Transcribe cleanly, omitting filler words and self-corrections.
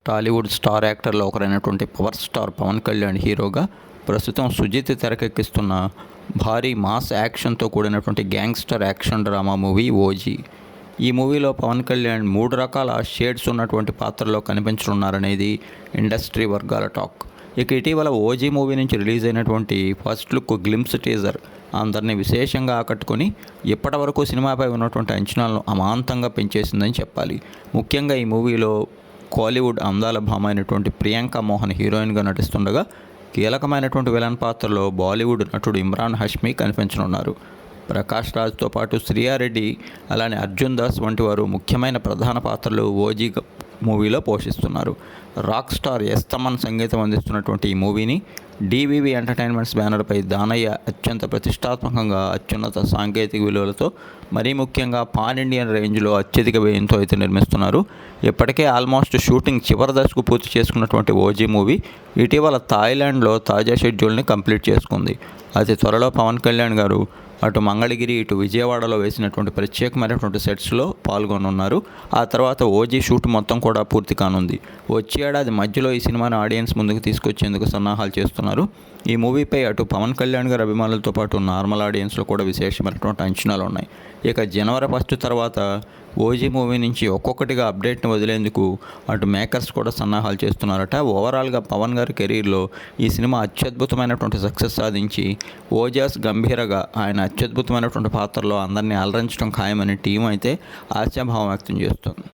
Tollywood star యాక్టర్లో ఒకరైనటువంటి power star Pawan Kalyan హీరోగా ప్రస్తుతం సుజిత్ తెరకెక్కిస్తున్న భారీ మాస్ యాక్షన్తో కూడినటువంటి gangster action drama movie OG. ఈ మూవీలో పవన్ కళ్యాణ్ 3 రకాల షేడ్స్ ఉన్నటువంటి పాత్రలో కనిపించనున్నారనేది ఇండస్ట్రీ వర్గాల టాక్. ఇక ఇటీవల ఓజీ మూవీ నుంచి రిలీజ్ అయినటువంటి ఫస్ట్ లుక్ గ్లింప్స్ టీజర్ అందరినీ విశేషంగా ఆకట్టుకొని ఇప్పటి వరకు సినిమాపై ఉన్నటువంటి అంచనాలను అమాంతంగా పెంచేసిందని చెప్పాలి. ముఖ్యంగా ఈ మూవీలో కోలీవుడ్ అందాల భామ అయినటువంటి ప్రియాంక మోహన్ హీరోయిన్గా నటిస్తుండగా కీలకమైనటువంటి విలన్ పాత్రలో బాలీవుడ్ నటుడు ఇమ్రాన్ హష్మీ కనిపించనున్నారు. ప్రకాష్ రాజ్తో పాటు శ్రియారెడ్డి అలానే అర్జున్ దాస్ వంటి వారు ముఖ్యమైన ప్రధాన పాత్రలు ఓజీ మూవీలో పోషిస్తున్నారు. రాక్ స్టార్ ఎస్ తమన్ సంగీతం అందిస్తున్నటువంటి ఈ మూవీని డివివి ఎంటర్టైన్మెంట్స్ బ్యానర్పై దానయ్య అత్యంత ప్రతిష్టాత్మకంగా అత్యున్నత సాంకేతిక విలువలతో మరీ ముఖ్యంగా పాన్ ఇండియన్ రేంజ్లో అత్యధిక వ్యయంతో అయితే నిర్మిస్తున్నారు. ఇప్పటికే ఆల్మోస్ట్ షూటింగ్ చివరి దశకు పూర్తి చేసుకున్నటువంటి ఓజీ మూవీ ఇటీవల థాయిలాండ్లో తాజా షెడ్యూల్ని కంప్లీట్ చేసుకుంది. అతి త్వరలో పవన్ కళ్యాణ్ గారు అటు మంగళగిరి ఇటు విజయవాడలో వేసినటువంటి ప్రత్యేకమైనటువంటి సెట్స్లో పాల్గొనున్నారు. ఆ తర్వాత ఓజీ షూట్ మొత్తం కూడా పూర్తి కానుంది. వచ్చే ఏడాది మధ్యలో ఈ సినిమాను ఆడియన్స్ ముందుకు తీసుకొచ్చేందుకు సన్నాహాలు చేస్తున్నారు. ఈ మూవీపై అటు పవన్ కళ్యాణ్ గారి అభిమానులతో పాటు నార్మల్ ఆడియన్స్లో కూడా విశేషమైనటువంటి అంచనాలు ఉన్నాయి. ఇక జనవరి 1 తర్వాత ఓజీ మూవీ నుంచి ఒక్కొక్కటిగా అప్డేట్ని వదిలేందుకు అటు మేకర్స్ కూడా సన్నాహాలు చేస్తున్నారట. ఓవరాల్గా పవన్ గారి కెరీర్లో ఈ సినిమా అత్యద్భుతమైనటువంటి సక్సెస్ సాధించి ఓజాస్ గంభీరగా ఆయన అత్యద్భుతమైనటువంటి పాత్రలో అందరినీ అలరించడం ఖాయమని టీం అయితే ఆశాభావం వ్యక్తం చేస్తుంది.